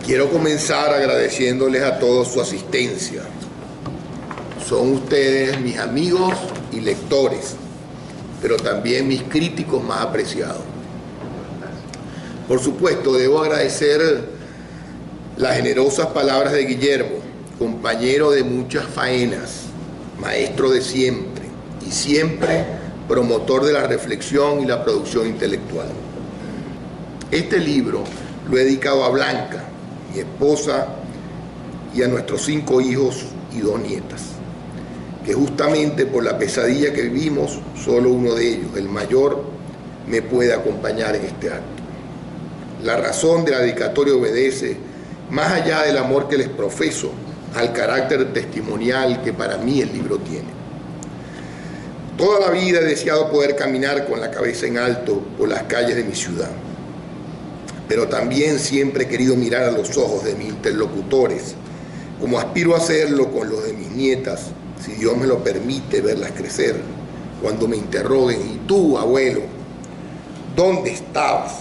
Quiero comenzar agradeciéndoles a todos su asistencia. Son ustedes mis amigos y lectores, pero también mis críticos más apreciados. Por supuesto, debo agradecer las generosas palabras de Guillermo, compañero de muchas faenas, maestro de siempre y siempre promotor de la reflexión y la producción intelectual. Este libro lo he dedicado a Blanca, mi esposa, y a nuestros 5 hijos y 2 nietas, que justamente por la pesadilla que vivimos, solo uno de ellos, el mayor, me puede acompañar en este acto. La razón de la dedicatoria obedece, más allá del amor que les profeso, al carácter testimonial que para mí el libro tiene. Toda la vida he deseado poder caminar con la cabeza en alto por las calles de mi ciudad, pero también siempre he querido mirar a los ojos de mis interlocutores, como aspiro a hacerlo con los de mis nietas, si Dios me lo permite verlas crecer, cuando me interroguen: ¿y tú, abuelo, dónde estabas?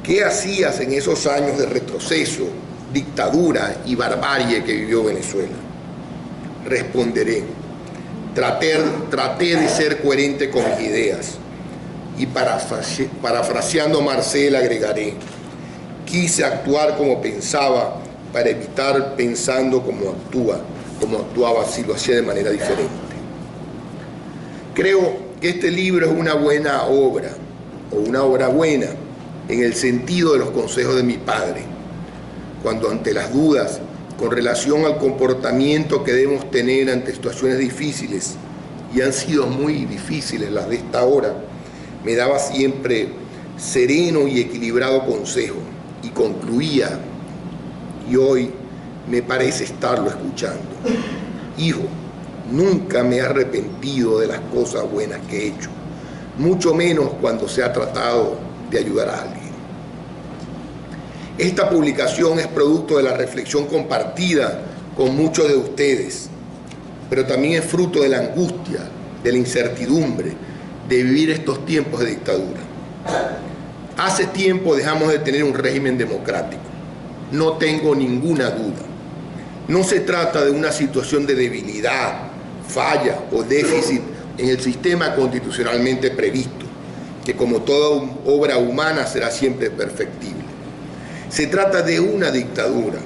¿Qué hacías en esos años de retroceso, dictadura y barbarie que vivió Venezuela? Responderé: traté de ser coherente con mis ideas, y parafraseando a Marcel agregaré: quise actuar como pensaba para evitar pensando como actuaba si lo hacía de manera diferente. Creo que este libro es una buena obra, o una obra buena, en el sentido de los consejos de mi padre, cuando ante las dudas con relación al comportamiento que debemos tener ante situaciones difíciles, y han sido muy difíciles las de esta hora, me daba siempre sereno y equilibrado consejo, y concluía, y hoy me parece estarlo escuchando: hijo, nunca me he arrepentido de las cosas buenas que he hecho, mucho menos cuando se ha tratado de ayudar a alguien. Esta publicación es producto de la reflexión compartida con muchos de ustedes, pero también es fruto de la angustia, de la incertidumbre, de vivir estos tiempos de dictadura. Hace tiempo dejamos de tener un régimen democrático, no tengo ninguna duda. No se trata de una situación de debilidad, falla o déficit en el sistema constitucionalmente previsto, que como toda obra humana será siempre perfectible. Se trata de una dictadura,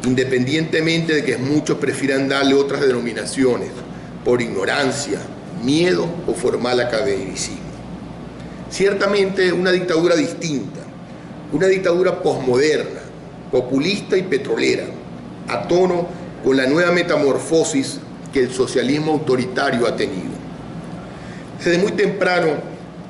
independientemente de que muchos prefieran darle otras denominaciones, por ignorancia, miedo o formal academicismo. Ciertamente una dictadura distinta, una dictadura posmoderna, populista y petrolera, a tono con la nueva metamorfosis que el socialismo autoritario ha tenido. Desde muy temprano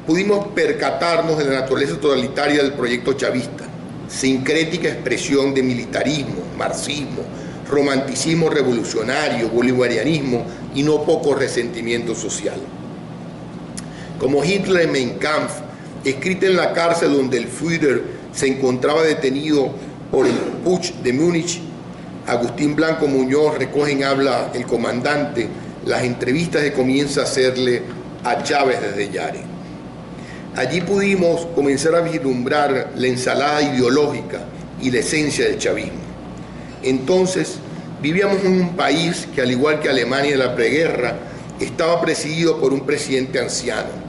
pudimos percatarnos de la naturaleza totalitaria del proyecto chavista, sincrética expresión de militarismo, marxismo, romanticismo revolucionario, bolivarianismo y no poco resentimiento social. Como Hitler en Mein Kampf, escrita en la cárcel donde el Führer se encontraba detenido por el Putsch de Múnich, Agustín Blanco Muñoz recoge en Habla el comandante las entrevistas que comienza a hacerle a Chávez desde Yare. Allí pudimos comenzar a vislumbrar la ensalada ideológica y la esencia del chavismo. Entonces, vivíamos en un país que, al igual que Alemania en la preguerra, estaba presidido por un presidente anciano,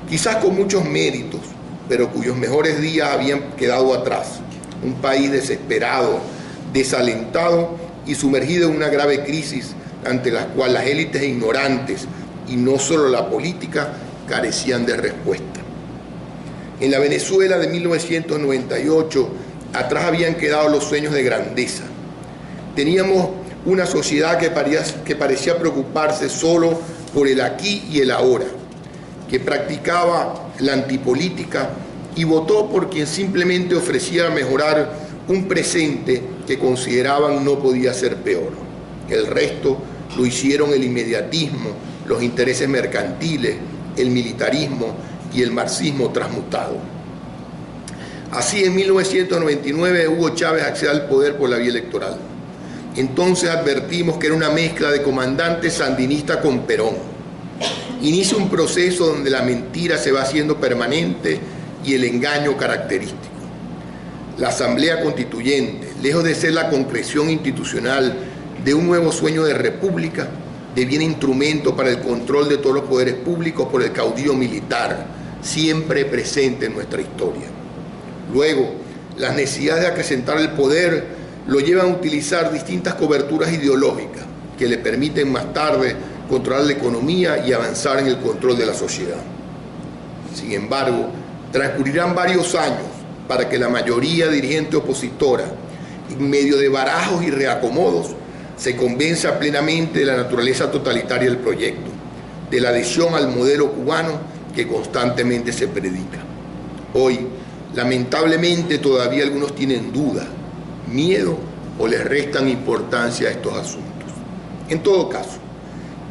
quizás con muchos méritos, pero cuyos mejores días habían quedado atrás. Un país desesperado, desalentado y sumergido en una grave crisis ante la cual las élites ignorantes, y no solo la política, carecían de respuesta. En la Venezuela de 1998, atrás habían quedado los sueños de grandeza. Teníamos una sociedad que parecía preocuparse solo por el aquí y el ahora, que practicaba la antipolítica y votó por quien simplemente ofrecía mejorar un presente que consideraban no podía ser peor. El resto lo hicieron el inmediatismo, los intereses mercantiles, el militarismo y el marxismo transmutado. Así, en 1999, Hugo Chávez accede al poder por la vía electoral. Entonces advertimos que era una mezcla de comandante sandinista con Perón. Inicia un proceso donde la mentira se va haciendo permanente y el engaño característico. La Asamblea Constituyente, lejos de ser la concreción institucional de un nuevo sueño de república, deviene instrumento para el control de todos los poderes públicos por el caudillo militar, siempre presente en nuestra historia. Luego, las necesidades de acrecentar el poder lo llevan a utilizar distintas coberturas ideológicas que le permiten más tarde controlar la economía y avanzar en el control de la sociedad. Sin embargo, transcurrirán varios años para que la mayoría dirigente opositora, en medio de barajos y reacomodos, se convenza plenamente de la naturaleza totalitaria del proyecto, de la adhesión al modelo cubano que constantemente se predica. Hoy, lamentablemente, todavía algunos tienen duda, miedo o les restan importancia a estos asuntos. En todo caso,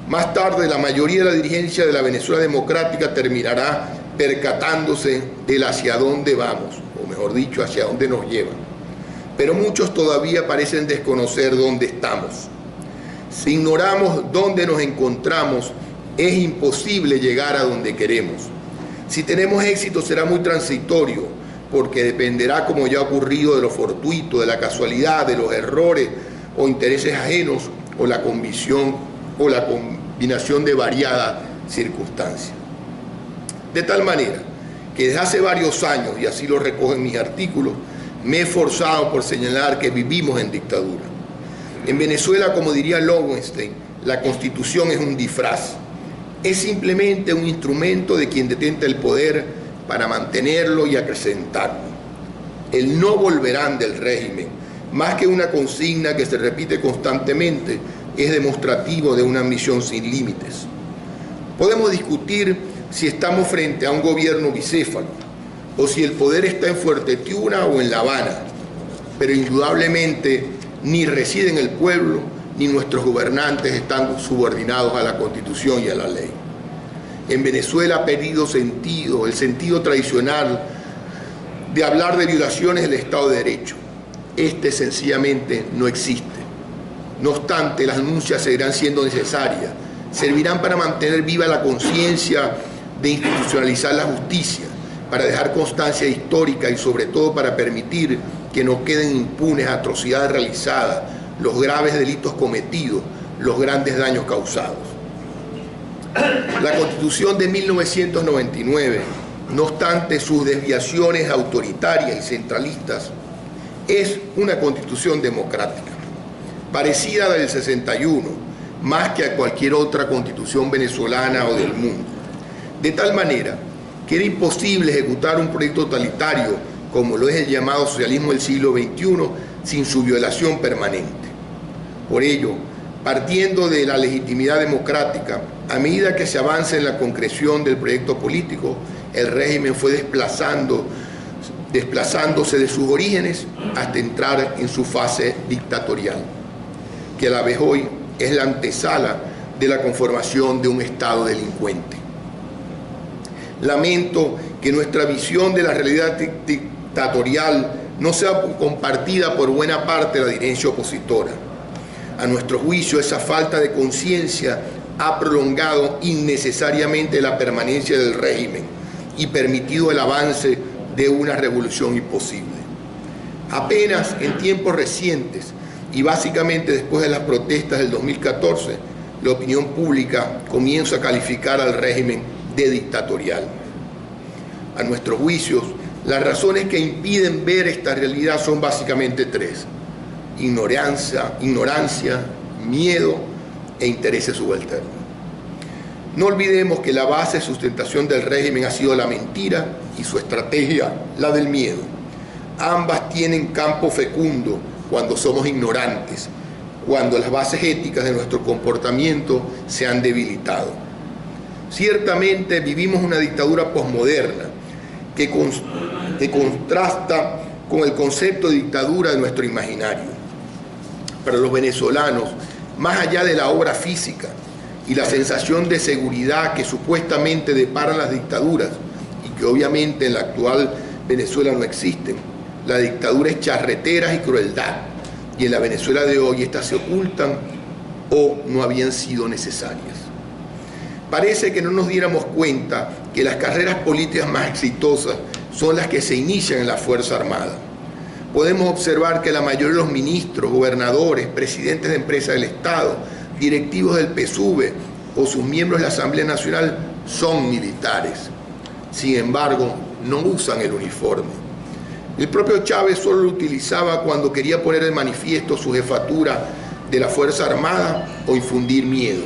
más tarde la mayoría de la dirigencia de la Venezuela democrática terminará percatándose del hacia dónde vamos, o mejor dicho, hacia dónde nos llevan. Pero muchos todavía parecen desconocer dónde estamos. Si ignoramos dónde nos encontramos, es imposible llegar a donde queremos. Si tenemos éxito será muy transitorio, porque dependerá, como ya ha ocurrido, de lo fortuito, de la casualidad, de los errores o intereses ajenos, o la convicción o la combinación de variadas circunstancias. De tal manera que desde hace varios años, y así lo recojo en mis artículos, me he esforzado por señalar que vivimos en dictadura. En Venezuela, como diría Lowenstein, la Constitución es un disfraz. Es simplemente un instrumento de quien detenta el poder para mantenerlo y acrecentarlo. El no volverán del régimen, más que una consigna que se repite constantemente, es demostrativo de una ambición sin límites. Podemos discutir si estamos frente a un gobierno bicéfalo, o si el poder está en Fuerte Tiuna o en La Habana, pero indudablemente ni reside en el pueblo, ni nuestros gobernantes están subordinados a la Constitución y a la ley. En Venezuela ha perdido sentido, el sentido tradicional de hablar de violaciones del Estado de Derecho. Este sencillamente no existe. No obstante, las denuncias seguirán siendo necesarias, servirán para mantener viva la conciencia de institucionalizar la justicia, para dejar constancia histórica y sobre todo para permitir que no queden impunes atrocidades realizadas, los graves delitos cometidos, los grandes daños causados. La Constitución de 1999, no obstante sus desviaciones autoritarias y centralistas, es una Constitución democrática, parecida a la del 61, más que a cualquier otra Constitución venezolana o del mundo. De tal manera que era imposible ejecutar un proyecto totalitario como lo es el llamado socialismo del siglo XXI sin su violación permanente. Por ello, partiendo de la legitimidad democrática, a medida que se avanza en la concreción del proyecto político, el régimen fue desplazándose de sus orígenes hasta entrar en su fase dictatorial, que a la vez hoy es la antesala de la conformación de un Estado delincuente. Lamento que nuestra visión de la realidad dictatorial no sea compartida por buena parte de la dirigencia opositora. A nuestro juicio, esa falta de conciencia ha prolongado innecesariamente la permanencia del régimen y permitido el avance de una revolución imposible. Apenas en tiempos recientes y básicamente después de las protestas del 2014, la opinión pública comienza a calificar al régimen de dictatorial. A nuestros juicios, las razones que impiden ver esta realidad son básicamente tres: ignorancia, miedo e intereses subalternos. No olvidemos que la base de sustentación del régimen ha sido la mentira y su estrategia, la del miedo. Ambas tienen campo fecundo cuando somos ignorantes, cuando las bases éticas de nuestro comportamiento se han debilitado. Ciertamente vivimos una dictadura posmoderna que contrasta con el concepto de dictadura de nuestro imaginario. Para los venezolanos, más allá de la obra física y la sensación de seguridad que supuestamente deparan las dictaduras, y que obviamente en la actual Venezuela no existen, la dictadura es charreteras y crueldad, y en la Venezuela de hoy estas se ocultan o no habían sido necesarias. Parece que no nos diéramos cuenta que las carreras políticas más exitosas son las que se inician en la Fuerza Armada. podemos observar que la mayoría de los ministros, gobernadores, presidentes de empresas del Estado, directivos del PSUV o sus miembros de la Asamblea Nacional son militares. Sin embargo, no usan el uniforme. El propio Chávez solo lo utilizaba cuando quería poner de manifiesto su jefatura de la Fuerza Armada o infundir miedo.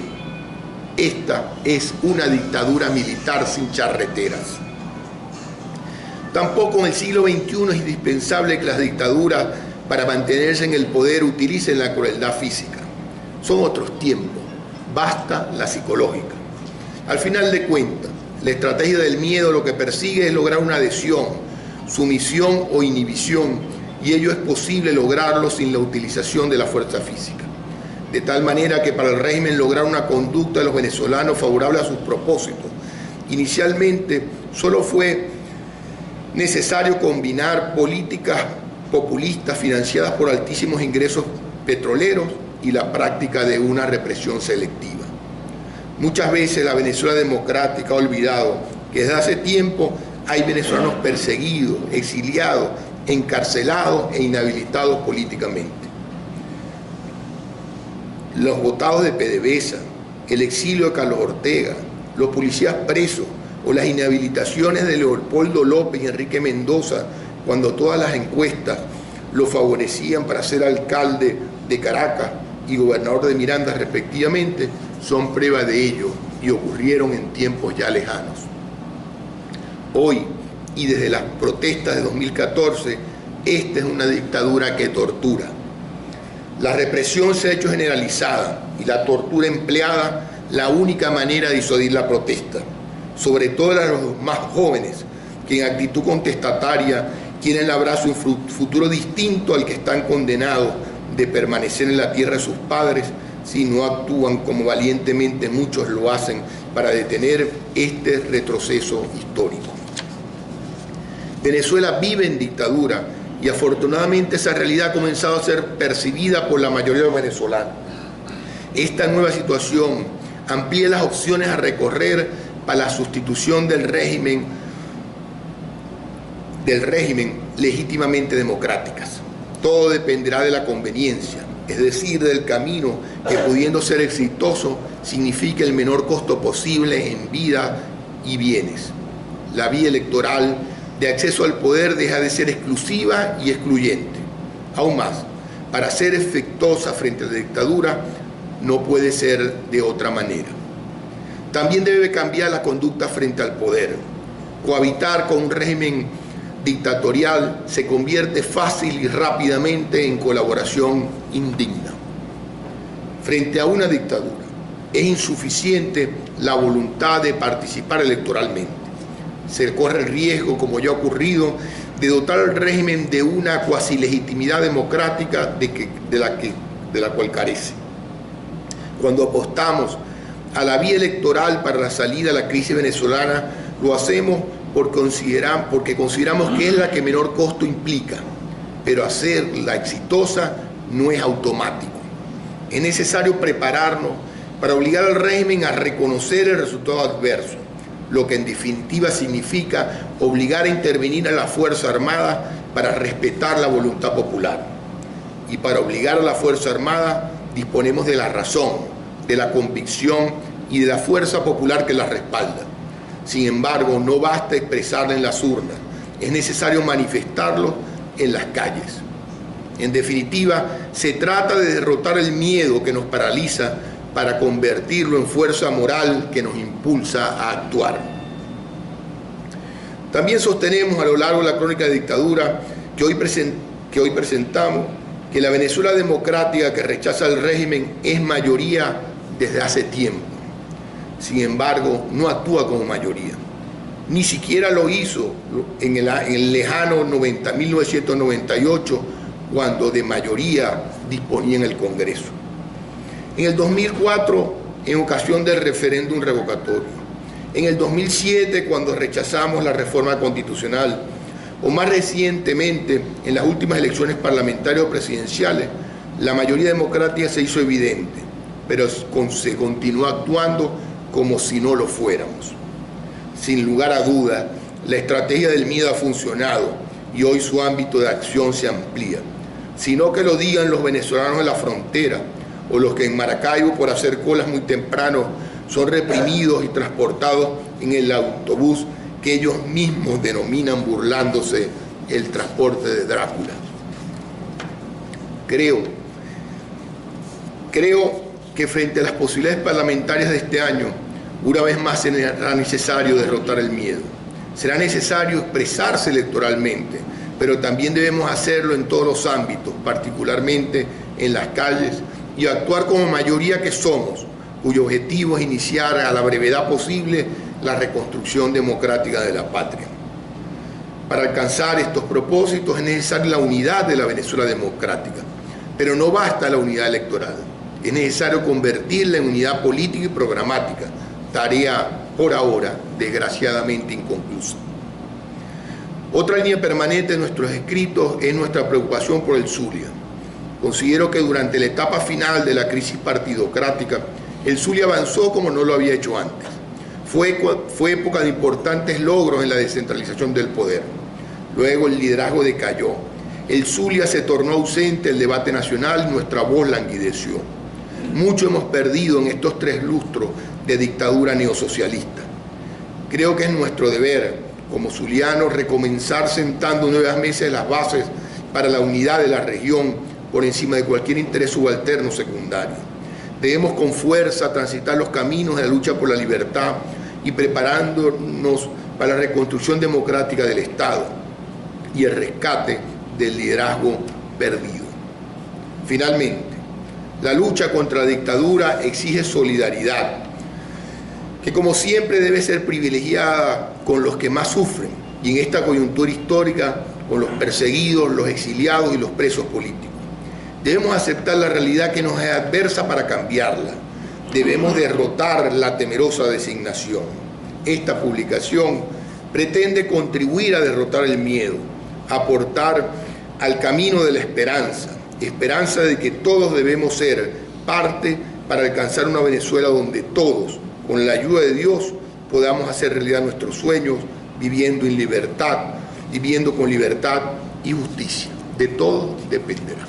Esta es una dictadura militar sin charreteras. Tampoco en el siglo XXI es indispensable que las dictaduras, para mantenerse en el poder, utilicen la crueldad física. Son otros tiempos, basta la psicológica. Al final de cuentas, la estrategia del miedo lo que persigue es lograr una adhesión, sumisión o inhibición, y ello es posible lograrlo sin la utilización de la fuerza física. De tal manera que para el régimen lograr una conducta de los venezolanos favorable a sus propósitos, inicialmente solo fue necesario combinar políticas populistas financiadas por altísimos ingresos petroleros y la práctica de una represión selectiva. Muchas veces la Venezuela democrática ha olvidado que desde hace tiempo hay venezolanos perseguidos, exiliados, encarcelados e inhabilitados políticamente. Los votados de PDVSA, el exilio de Carlos Ortega, los policías presos o las inhabilitaciones de Leopoldo López y Enrique Mendoza, cuando todas las encuestas lo favorecían para ser alcalde de Caracas y gobernador de Miranda respectivamente, son prueba de ello y ocurrieron en tiempos ya lejanos. Hoy, y desde las protestas de 2014, esta es una dictadura que tortura. La represión se ha hecho generalizada y la tortura empleada la única manera de disuadir la protesta, sobre todo a los más jóvenes, que en actitud contestataria quieren labrar su futuro distinto al que están condenados de permanecer en la tierra de sus padres si no actúan como valientemente muchos lo hacen para detener este retroceso histórico. Venezuela vive en dictadura y afortunadamente esa realidad ha comenzado a ser percibida por la mayoría de los venezolanos. Esta nueva situación amplía las opciones a recorrer para la sustitución del régimen legítimamente democráticas. Todo dependerá de la conveniencia, es decir, del camino que, pudiendo ser exitoso, significa el menor costo posible en vida y bienes. La vía electoral de acceso al poder deja de ser exclusiva y excluyente. Aún más, para ser efectuosa frente a la dictadura, no puede ser de otra manera. También debe cambiar la conducta frente al poder. Cohabitar con un régimen dictatorial se convierte fácil y rápidamente en colaboración indigna. Frente a una dictadura, es insuficiente la voluntad de participar electoralmente. Se corre el riesgo, como ya ha ocurrido, de dotar al régimen de una cuasi legitimidad democrática de la cual carece. Cuando apostamos a la vía electoral para la salida a la crisis venezolana, lo hacemos porque consideramos que es la que menor costo implica, pero hacerla exitosa no es automático. Es necesario prepararnos para obligar al régimen a reconocer el resultado adverso, lo que en definitiva significa obligar a intervenir a la Fuerza Armada para respetar la voluntad popular. Y para obligar a la Fuerza Armada disponemos de la razón, de la convicción y de la fuerza popular que la respalda. Sin embargo, no basta expresarla en las urnas, es necesario manifestarlo en las calles. En definitiva, se trata de derrotar el miedo que nos paraliza para convertirlo en fuerza moral que nos impulsa a actuar. También sostenemos a lo largo de la crónica de dictadura que hoy presentamos que la Venezuela democrática que rechaza el régimen es mayoría desde hace tiempo. Sin embargo, no actúa como mayoría. Ni siquiera lo hizo en el lejano 1998, cuando de mayoría disponía en el Congreso. En el 2004, en ocasión del referéndum revocatorio. En el 2007, cuando rechazamos la reforma constitucional. O más recientemente, en las últimas elecciones parlamentarias o presidenciales, la mayoría democrática se hizo evidente, pero se continuó actuando como si no lo fuéramos. Sin lugar a duda, la estrategia del miedo ha funcionado, y hoy su ámbito de acción se amplía, sino que lo digan los venezolanos de la frontera o los que en Maracaibo, por hacer colas muy temprano, son reprimidos y transportados en el autobús que ellos mismos denominan, burlándose, el transporte de Drácula. Creo que frente a las posibilidades parlamentarias de este año, una vez más será necesario derrotar el miedo. Será necesario expresarse electoralmente, pero también debemos hacerlo en todos los ámbitos, particularmente en las calles, y actuar como mayoría que somos, cuyo objetivo es iniciar a la brevedad posible la reconstrucción democrática de la patria. Para alcanzar estos propósitos es necesaria la unidad de la Venezuela democrática, pero no basta la unidad electoral. Es necesario convertirla en unidad política y programática, tarea por ahora desgraciadamente inconclusa. Otra línea permanente de nuestros escritos es nuestra preocupación por el Zulia. Considero que durante la etapa final de la crisis partidocrática, el Zulia avanzó como no lo había hecho antes. Fue época de importantes logros en la descentralización del poder. Luego el liderazgo decayó. El Zulia se tornó ausente del debate nacional y nuestra voz languideció. Mucho hemos perdido en estos 3 lustros de dictadura neosocialista. Creo que es nuestro deber, como zulianos, recomenzar sentando nuevas mesas las bases para la unidad de la región por encima de cualquier interés subalterno secundario. Debemos con fuerza transitar los caminos de la lucha por la libertad y preparándonos para la reconstrucción democrática del Estado y el rescate del liderazgo perdido. Finalmente, la lucha contra la dictadura exige solidaridad, que como siempre debe ser privilegiada con los que más sufren, y en esta coyuntura histórica con los perseguidos, los exiliados y los presos políticos. Debemos aceptar la realidad que nos es adversa para cambiarla. Debemos derrotar la temerosa designación. Esta publicación pretende contribuir a derrotar el miedo, aportar al camino de la esperanza de que todos debemos ser parte para alcanzar una Venezuela donde todos, con la ayuda de Dios, podamos hacer realidad nuestros sueños, viviendo en libertad, viviendo con libertad y justicia. De todo dependerá.